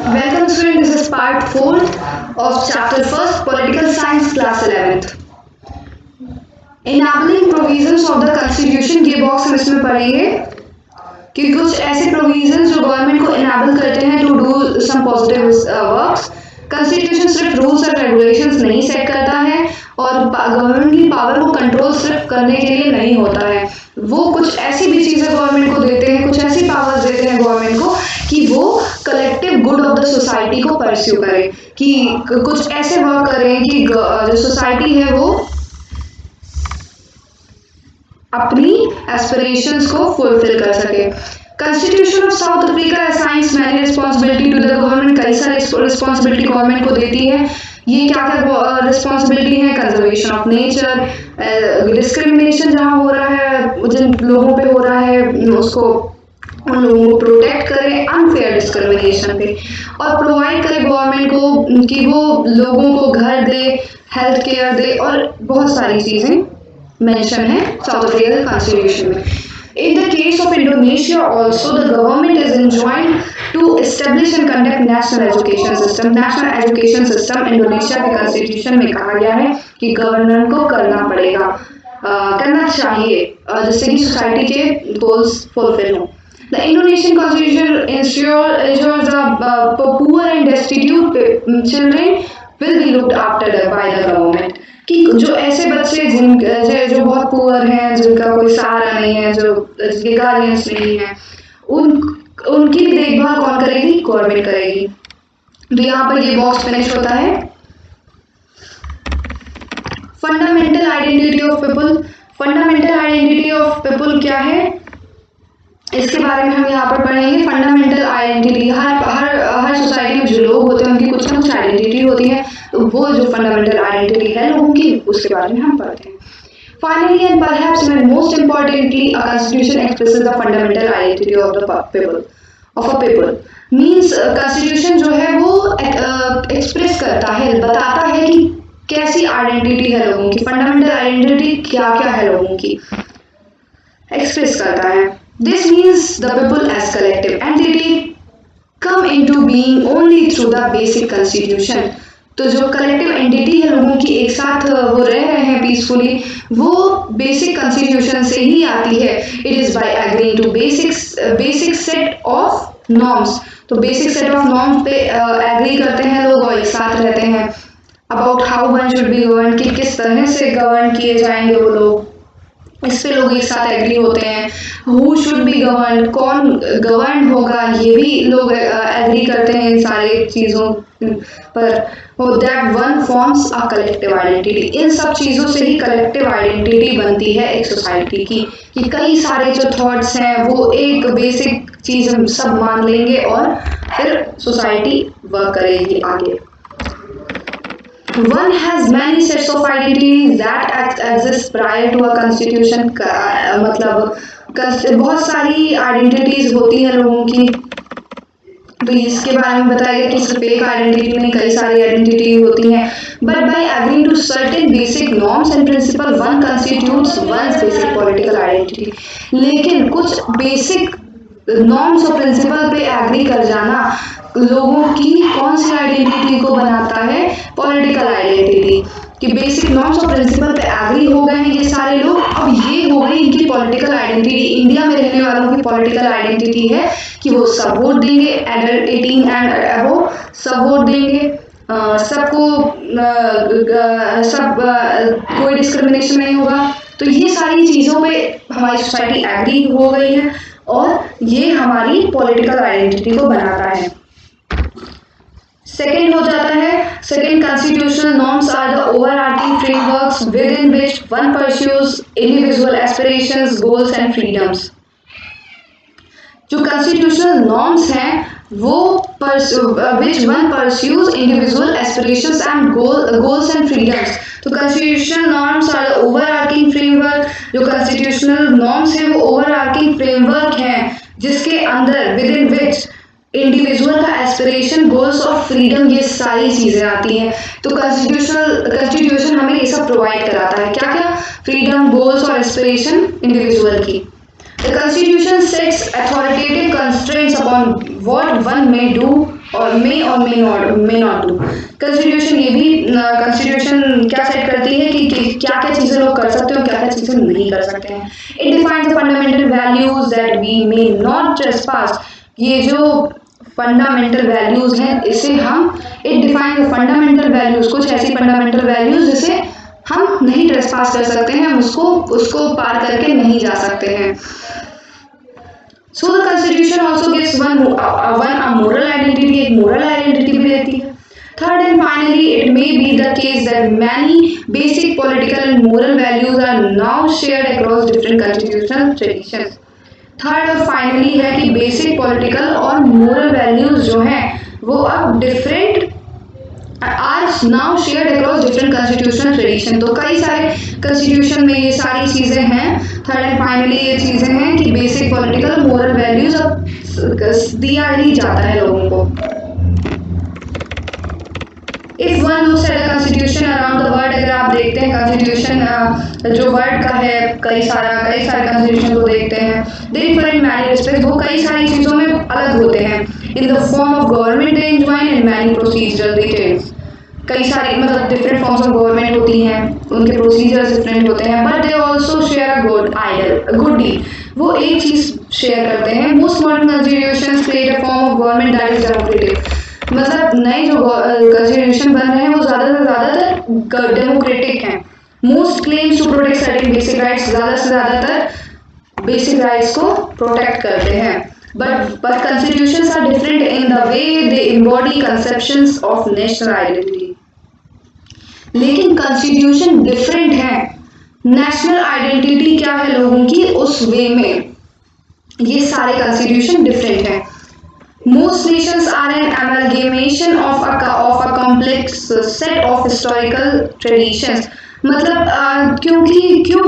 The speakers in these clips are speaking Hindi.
Welcome student, this is part 4 of chapter 1st, Political Science, class 11th. Enabling provisions of the constitution, ये बॉक्स हम इसमें पढ़ेंगे कि कुछ ऐसे प्रोविजंस जो गवर्नमेंट को इनेबल करते हैं to do some positive works. Constitution सिर्फ रूल्स और रेगुलेशंस नहीं सेट करता है और गवर्नमेंट की पावर को कंट्रोल सिर्फ करने के लिए नहीं होता है, वो कुछ ऐसी भी चीज़ें गवर्नमेंट को देते हैं, कुछ ऐसी पावर्स देते हैं गवर्नमेंट को कि वो collective good of the society को परस्यू करें, कि कुछ ऐसे वर्क करें कि जो सोसाइटी है वो अपनी एस्पिरेशंस को फुलफिल कर सके। Constitution of South Africa assigns many responsibility to the government, कई सारी रिस्पॉन्सिबिलिटी गवर्नमेंट को देती है। ये क्या क्या रिस्पॉन्सिबिलिटी है? कंजर्वेशन ऑफ नेचर, डिस्क्रिमिनेशन जहाँ हो रहा है, जिन लोगों पे हो रहा है उसको उन लोगों को प्रोटेक्ट करें अनफेयर डिस्क्रिमिनेशन पे, और प्रोवाइड करे गवर्नमेंट को कि वो लोगों को घर दे, हेल्थ केयर दे, और बहुत सारी चीज़ें मेंशन है साउथ अफ्रीका कॉन्स्टिट्यूशन में। In the case of Indonesia also, the government is enjoined to establish and conduct national education system. National education system Indonesia के कॉन्स्टिट्यूशन में कहा गया है कि गवर्नमेंट को करना पड़ेगा, करना चाहिए, जिससे कि सोसाइटी के गोल्स फुलफिल हों। The Indonesian constitution ensures the poor and destitute children will be looked after by the government. कि जो ऐसे बच्चे जो बहुत पुअर हैं, जिनका कोई सहारा नहीं है, जिनके गार्डियंस नहीं है, उनकी भी देखभाल कौन करेगी? गवर्नमेंट करेगी। तो यहाँ पर ये बॉक्स फिनिश होता है। Fundamental identity of people. Fundamental identity of people क्या है, इसके बारे में हम यहाँ पर पढ़ेंगे। फंडामेंटल आइडेंटिटी, हर सोसाइटी में जो लोग होते हैं उनकी कुछ ना कुछ आइडेंटिटी होती है, तो वो जो फंडामेंटल आइडेंटिटी है लोगों की, उसके बारे में हम पढ़ते हैं। Finally and perhaps most importantly, a constitution expresses the fundamental identity of the people of a people. Means constitution जो है वो एक्सप्रेस करता है, बताता है कि कैसी आइडेंटिटी है लोगों की, फंडामेंटल आइडेंटिटी क्या क्या है लोगों की, एक्सप्रेस करता है। This means the people as collective entity come into being only through the basic constitution. तो जो कलेक्टिव एंटिटी है लोगों की, एक साथ वो रह रहे हैं पीसफुली, वो बेसिक कॉन्स्टिट्यूशन से ही आती है। It is by agreeing to basic set of norms. तो बेसिक सेट ऑफ नॉर्म्स पे एग्री करते हैं लोग और एक साथ रहते हैं। About how one should be govern, कि किस तरह से गवर्न किए जाएंगे वो लोग, इस पे लोग एक साथ एग्री होते हैं। हु शुड बी गवर्न, कौन गवर्न होगा, ये भी लोग एग्री करते हैं इन सारे चीज़ों पर। That one forms a collective identity, इन सब चीज़ों से ही कलेक्टिव आइडेंटिटी बनती है एक सोसाइटी की, कि कई सारे जो थॉट्स हैं वो एक बेसिक चीज़ हम सब मान लेंगे और फिर सोसाइटी वर्क करेगी आगे। One has many sets of identities that exist prior to a constitution। मतलब बहुत सारी आइडेंटिटीज होती हैं लोगों की, तो इसके बारे में बताया गया कि सिर्फ एक आइडेंटिटी नहीं, कई सारी आइडेंटिटी होती हैं। But by agreeing to certain basic norms and principle one constitutes one's basic political identity. लेकिन कुछ बेसिक नॉर्म्स और प्रिंसिपल पे एग्री कर जाना लोगों की कौन सी आइडेंटिटी को बनाता है? Political identity. कि बेसिक नॉर्म्स और प्रिंसिपल पे एग्री हो गए हैं ये सारे लोग, अब ये हो गई इनकी पॉलिटिकल आइडेंटिटी। इंडिया में रहने वालों की पॉलिटिकल आइडेंटिटी है कि वो सब वोट देंगे, एडल्ट 18 एंड अबव सब वोट देंगे, सबको कोई डिस्क्रिमिनेशन नहीं होगा। तो ये सारी चीज़ों पे हमारी सोसाइटी एग्री हो गई है और ये हमारी पॉलिटिकल आइडेंटिटी को बनाता है। सेकेंड हो जाता है, second constitutional norms are the overarching frameworks within which one pursues individual aspirations, goals and freedoms. जो कॉन्स्टिट्यूशनल नॉर्म्स हैं वो which one pursues individual aspirations and goals and freedoms. तो constitutional norms are the overarching framework. जो कॉन्स्टिट्यूशनल नॉर्म्स हैं वो ओवरआर्चिंग फ्रेमवर्क हैं जिसके अंदर विद इन विच इंडिविजुअल का एस्पिरेशन, गोल्स और फ्रीडम, ये सारी चीज़ें आती हैं। तो कॉन्स्टिट्यूशन हमें ये सब प्रोवाइड कराता है, क्या क्या? फ्रीडम, गोल्स और एस्पिरेशन इंडिविजुअल की। The Constitution sets authoritative constraints upon what one may do or may may not do. Constitution ये भी Constitution क्या सेट करती है कि क्या क्या चीज़ें लोग कर सकते हैं और क्या क्या चीज़ें नहीं कर सकते हैं. It defines the fundamental values that we may not trespass. ये जो फंडामेंटल वैल्यूज हैं इसे हम it define the fundamental values, कुछ ऐसी फंडामेंटल वैल्यूज जिसे हम नहीं ट्रेसपास कर सकते हैं, हम उसको पार करके नहीं जा सकते हैं. So the constitution also gives one a moral identity, एक मोरल आइडेंटिटी भी देती है. Third and finally, it may be the case that many basic political and moral values are now shared across different constitutional traditions. Third और फाइनली है कि बेसिक पॉलिटिकल और मोरल वैल्यूज जो हैं वो अब different are now shared across different constitutional tradition. तो कई सारे कॉन्स्टिट्यूशन में ये सारी चीज़ें हैं. थर्ड एंड फाइनली ये चीज़ें हैं कि बेसिक पॉलिटिकल मोरल वैल्यूज अब दिया ही जाता है लोगों को. If one looks at the constitution around the world, अगर आप देखते हैं कॉन्स्टिट्यूशन जो वर्ल्ड का है कई सारे कॉन्स्टिट्यूशन को देखते हैं, they differ in many respect, वो कई सारी चीज़ों में अलग होते हैं. In the form of government they enjoin and many procedural details, कई सारी मतलब डिफरेंट फॉर्म्स ऑफ गवर्नमेंट होती हैं, उनके प्रोसीजर्स डिफरेंट होते हैं. But they also share a good deed, वो एक चीज़ शेयर करते हैं. Most modern constitution create a form of government that is democratic, मतलब नए जो कॉन्स्टिट्यूशन बन रहे हैं वो ज़्यादातर डेमोक्रेटिक हैं. Most claims to protect certain basic rights, ज़्यादा से ज़्यादातर बेसिक राइट्स को प्रोटेक्ट करते हैं. But constitutions are different in the way they embody conceptions of national identity. लेकिन कॉन्स्टिट्यूशन डिफरेंट है. नेशनल आइडेंटिटी क्या है लोगों की, उस वे में ये सारे कॉन्स्टिट्यूशन डिफरेंट हैं. Most nations are an amalgamation of a complex set of historical traditions. मतलब क्यों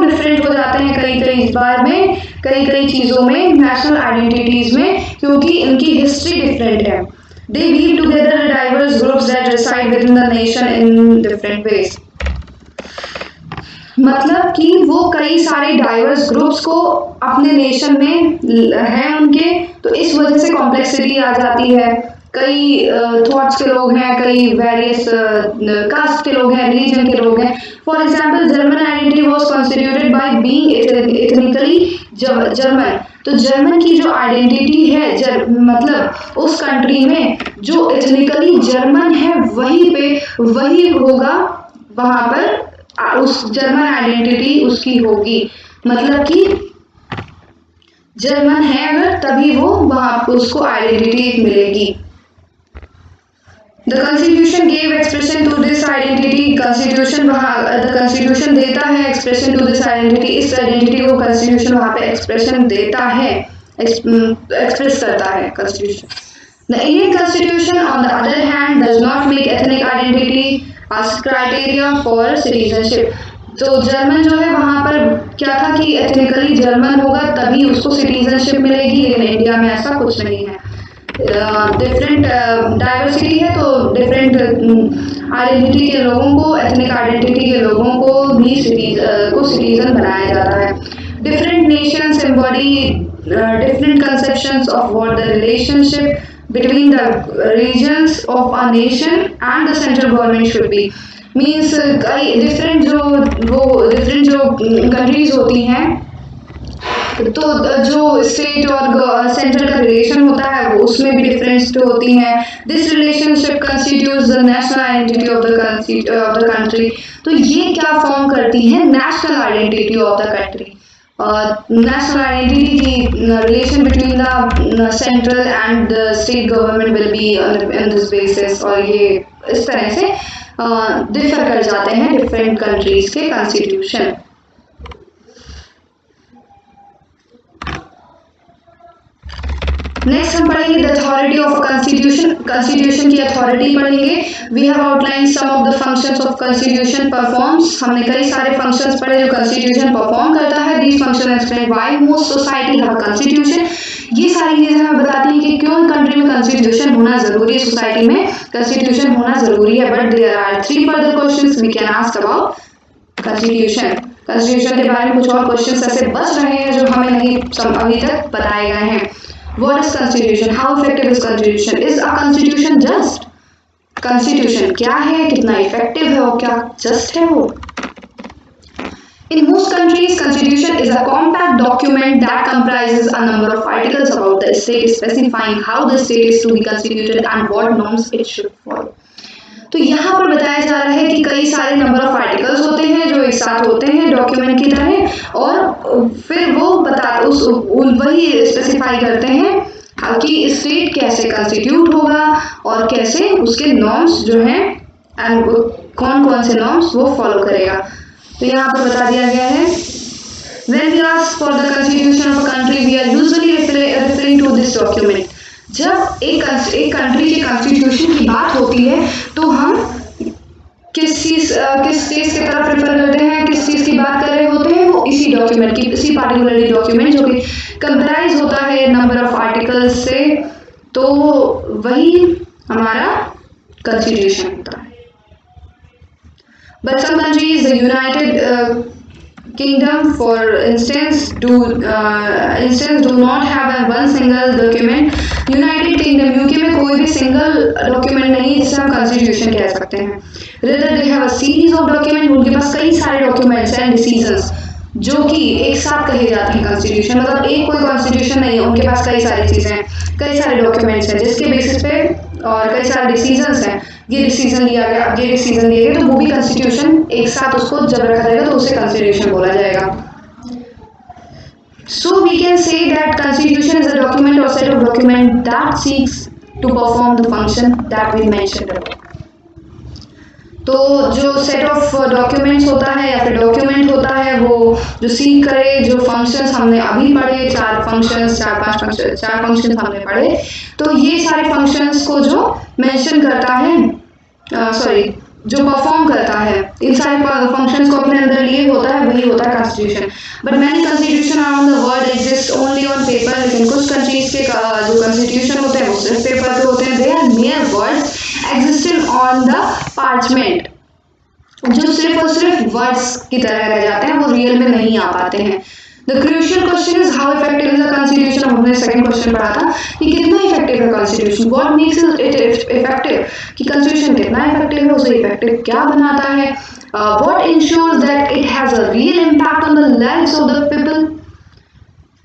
डिफरेंट हो जाते हैं कई बार में कई चीज़ों में नेशनल आइडेंटिटीज में, क्योंकि इनकी हिस्ट्री डिफरेंट है. They weave together diverse groups that reside within the nation in different ways. मतलब कि वो कई सारे डाइवर्स ग्रुप्स को अपने नेशन में हैं उनके, तो इस वजह से कॉम्प्लेक्सिटी आ जाती है. कई थॉट्स के लोग हैं, कई वेरियस कास्ट के लोग हैं, रिलीजन के लोग हैं. For example German identity was constituted by being ethnically German. तो जर्मन की जो आइडेंटिटी है मतलब उस कंट्री में जो एथनिकली जर्मन है वही होगा वहाँ पर, उस जर्मन आइडेंटिटी उसकी होगी. मतलब कि जर्मन है अगर तभी वो वहाँ उसको आइडेंटिटी मिलेगी. The constitution gave expression to this identity, the constitution देता है एक्सप्रेशन टू दिस आइडेंटिटी, इस आइडेंटिटी को कॉन्स्टिट्यूशन वहाँ पे एक्सप्रेशन देता है, एक्सप्रेस करता है constitution. The Indian constitution on the other hand does not make ethnic identity as criteria for citizenship. तो जर्मन जो है वहाँ पर क्या था कि एथनिकली जर्मन होगा तभी उसको सिटीजनशिप मिलेगी, लेकिन इंडिया में ऐसा कुछ नहीं है. डिफरेंट डाइवर्सिटी है तो डिफरेंट आइडेंटिटी के लोगों को, एथनिक आइडेंटिटी के लोगों को भी सिटीजन बनाया जाता है. Different Nations embody different conceptions of what the relationship between the regions of a nation and the central government should be. Means कई डिफरेंट जो कंट्रीज होती हैं, तो जो स्टेट और सेंट्रल का रिलेशन होता है वो उसमें भी डिफरेंस होती हैं. This relationship constitutes the national identity of the country. तो ये क्या फॉर्म करती है, national identity of the country. National identity की relation between the central and the state government will be on this basis, और ये इस तरह से डिफर कर जाते हैं डिफरेंट कंट्रीज के कॉन्स्टिट्यूशन. नेक्स्ट हम पढ़ेंगे the authority of constitution, constitution की अथॉरिटी पढ़ेंगे. We have outline some of the functions of constitution performs, हमने कई सारे फंक्शंस पढ़े जो कॉन्स्टिट्यूशन परफॉर्म करता है. These function explain why most society have constitution. ये सारी चीजें हमें बताती हैं कि क्यों कंट्री में कॉन्स्टिट्यूशन होना जरूरी है, सोसाइटी में कॉन्स्टिट्यूशन होना जरूरी है. But there are 3 further questions we can ask about constitution. Constitution के बारे में कुछ और क्वेश्चंस ऐसे बच रहे हैं जो हमें नहीं अभी तक बताए गए हैं। What is constitution, how effective is constitution, is a constitution just, constitution क्या है, कितना इफेक्टिव है और क्या जस्ट है वो। In most countries, constitution is a compact document that comprises a number of articles about the state, specifying how the state is to be constituted and what norms it should follow. तो यहाँ पर बताया जा रहा है कि कई सारे नंबर ऑफ आर्टिकल्स होते हैं जो एक साथ होते हैं डॉक्यूमेंट की तरह, और फिर वो वही स्पेसिफाई करते हैं कि स्टेट कैसे कंस्टिट्यूट होगा और कैसे उसके नॉर्म्स जो हैं एंड कौन कौन से नॉर्म्स वो फॉलो करेगा। तो यहाँ पर बता दिया गया है when we ask for the constitution of a country we are usually referring to this document। जब एक कंट्री के कॉन्स्टिट्यूशन की बात होती है तो हम किस चीज की तरफ रेफर करते हैं, किस चीज की बात कर रहे होते हैं, वो इसी डॉक्यूमेंट की, इसी पार्टिकुलरली डॉक्यूमेंट जो कि कंप्राइज होता है नंबर ऑफ आर्टिकल्स से, तो वही हमारा कॉन्स्टिट्यूशन होता है। But some countries, the United Kingdom, for instance, do not have one single document। United kingdom UK में कोई भी सिंगल डॉक्यूमेंट नहीं है जिसे हम कॉन्स्टिट्यूशन कह सकते हैं। Rather they have a series of document, उनके पास कई सारे डॉक्यूमेंट्स एंड डिसीजंस जो कि एक साथ कहे जाते हैं कॉन्स्टिट्यूशन, मतलब एक कोई कॉन्स्टिट्यूशन नहीं है, उनके पास कई सारी चीजें हैं, कई सारे डॉक्यूमेंट्स हैं जिसके बेसिस पे और कई सारे डिसीजंस हैं, ये डिसीजन लिया गया, अब ये डिसीजन दिए गए, तो वो भी कॉन्स्टिट्यूशन एक साथ उसको जब रखा जाएगा तो उसे कॉन्स्टिट्यूशन बोला जाएगा। So we can say that constitution is a document or set of document that seeks to perform the function that we mentioned above। तो जो सेट ऑफ डॉक्यूमेंट्स होता है या फिर डॉक्यूमेंट होता है वो जो सीख करे जो फंक्शंस हमने अभी पढ़े, चार पांच फंक्शंस हमने पढ़े, तो ये सारे फंक्शंस को जो मेंशन करता है जो परफॉर्म करता है, इन सारे फंक्शंस को अपने अंदर लिए होता है, वही होता है constitution. But many constitution around the world exist only on paper. लेकिन कुछ कंट्रीज के जो कॉन्स्टिट्यूशन होते हैं वो सिर्फ पेपर पे होते हैं। They are mere words existing on the parchment, जो सिर्फ और सिर्फ वर्ड्स की तरह रह जाते हैं, वो रियल में नहीं आ पाते हैं। The crucial question is how effective is the constitution। हमने सेकंड क्वेश्चन पढ़ा था कि कितना इफेक्टिव है constitution, what makes it effective, कि कॉन्स्टिट्यूशन कितना इफेक्टिव है, उसे इफेक्टिव क्या बनाता है, what ensures that it has a real impact on the lives of the people,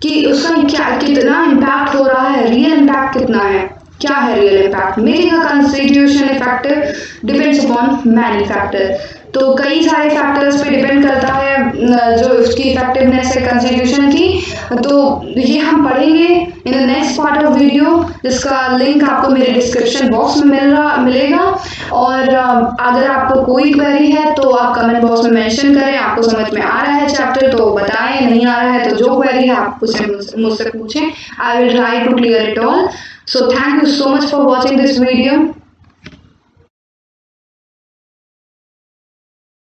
कि उसका कितना इम्पैक्ट हो रहा है, रियल इम्पैक्ट कितना है, क्या है real impact. Making a constitution effective depends upon many factor. तो कई सारे फैक्टर्स पे डिपेंड करता है जो उसकी इफेक्टिवनेस है कॉन्स्टिट्यूशन की। तो ये हम पढ़ेंगे in the next part of video, जिसका लिंक आपको मेरे डिस्क्रिप्शन बॉक्स में मिलेगा। और अगर आपको कोई क्वेरी है तो आप कमेंट बॉक्स में मेंशन करें, आपको समझ में आ रहा है चैप्टर तो बताएं, नहीं आ रहा है तो जो क्वेरी है आप मुझसे पूछें, I will try to clear it all. So thank you so much for watching this video।